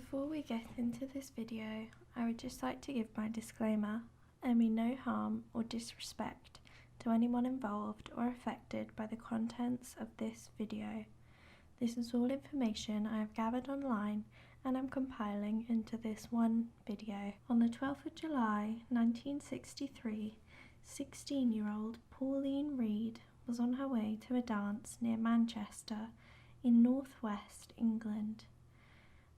Before we get into this video, I would just like to give my disclaimer. I mean no harm or disrespect to anyone involved or affected by the contents of this video. This is all information I have gathered online and I'm compiling into this one video. On the 12th of July 1963, 16-year-old Pauline Reade was on her way to a dance near Manchester in northwest England,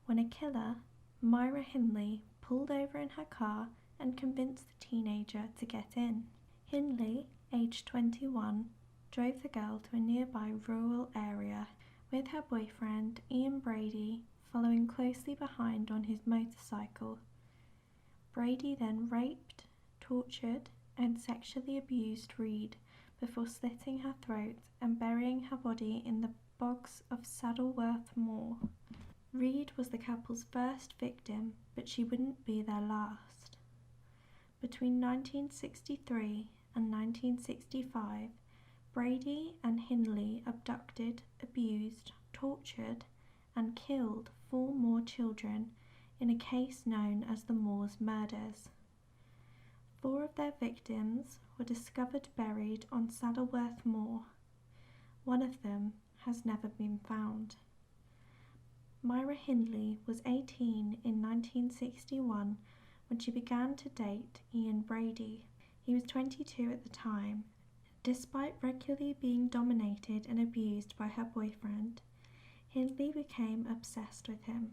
when a killer, Myra Hindley, pulled over in her car and convinced the teenager to get in. Hindley, aged 21, drove the girl to a nearby rural area, with her boyfriend, Ian Brady, following closely behind on his motorcycle. Brady then raped, tortured, and sexually abused Reade before slitting her throat and burying her body in the bogs of Saddleworth Moor. Reade was the couple's first victim, but she wouldn't be their last. Between 1963 and 1965, Brady and Hindley abducted, abused, tortured, and killed 4 more children in a case known as the Moors murders. 4 of their victims were discovered buried on Saddleworth Moor. One of them has never been found. Myra Hindley was 18 in 1961 when she began to date Ian Brady. He was 22 at the time. Despite regularly being dominated and abused by her boyfriend, Hindley became obsessed with him.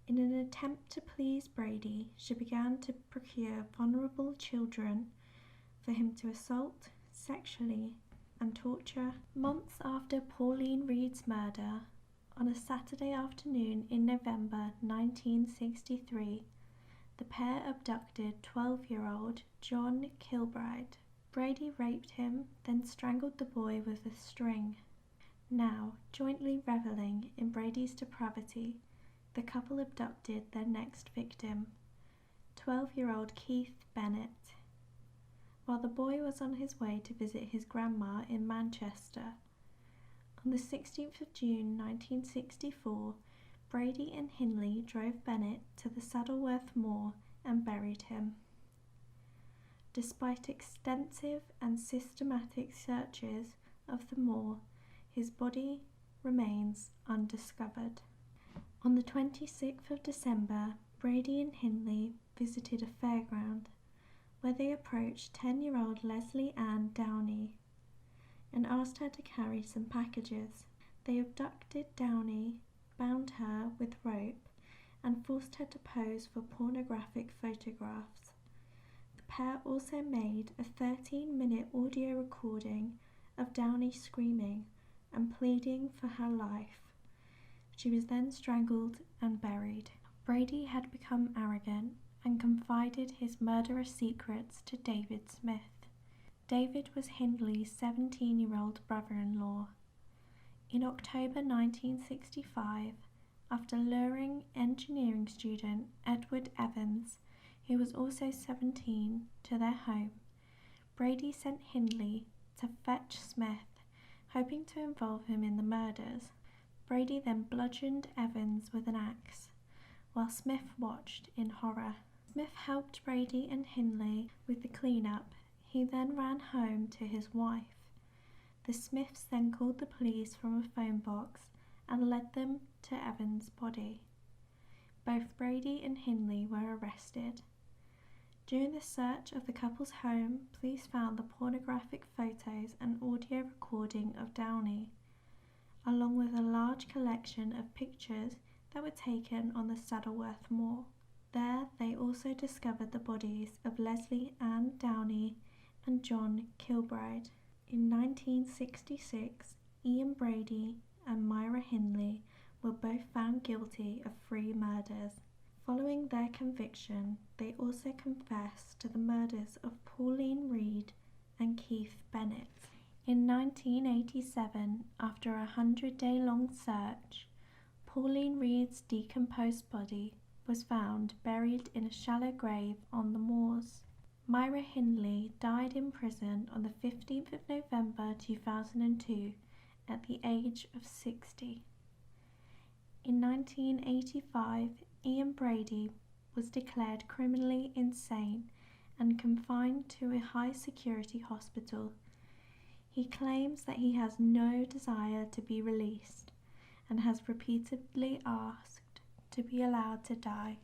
In an attempt to please Brady, she began to procure vulnerable children for him to assault, sexually, and torture. Months after Pauline Reade's murder, on a Saturday afternoon in November 1963, the pair abducted 12-year-old John Kilbride. Brady raped him, then strangled the boy with a string. Now, jointly reveling in Brady's depravity, the couple abducted their next victim, 12-year-old Keith Bennett. While the boy was on his way to visit his grandma in Manchester, on the 16th of June 1964, Brady and Hindley drove Bennett to the Saddleworth Moor and buried him. Despite extensive and systematic searches of the moor, his body remains undiscovered. On the 26th of December, Brady and Hindley visited a fairground where they approached 10-year-old Leslie Ann Downey and asked her to carry some packages. They abducted Downey, bound her with rope, and forced her to pose for pornographic photographs. The pair also made a 13-minute audio recording of Downey screaming and pleading for her life. She was then strangled and buried. Brady had become arrogant and confided his murderous secrets to David Smith. David was Hindley's 17-year-old brother-in-law. In October 1965, after luring engineering student Edward Evans, who was also 17, to their home, Brady sent Hindley to fetch Smith, hoping to involve him in the murders. Brady then bludgeoned Evans with an axe, while Smith watched in horror. Smith helped Brady and Hindley with the cleanup. He then ran home to his wife. The Smiths then called the police from a phone box and led them to Evans' body. Both Brady and Hindley were arrested. During the search of the couple's home, police found the pornographic photos and audio recording of Downey, along with a large collection of pictures that were taken on the Saddleworth Moor. There, they also discovered the bodies of Leslie Ann Downey and John Kilbride. In 1966, Ian Brady and Myra Hindley were both found guilty of 3 murders. Following their conviction, they also confessed to the murders of Pauline Reade and Keith Bennett. In 1987, after a 100-day-long search, Pauline Reade's decomposed body was found buried in a shallow grave on the moors. Myra Hindley died in prison on the 15th of November 2002 at the age of 60. In 1985, Ian Brady was declared criminally insane and confined to a high-security hospital. He claims that he has no desire to be released and has repeatedly asked to be allowed to die.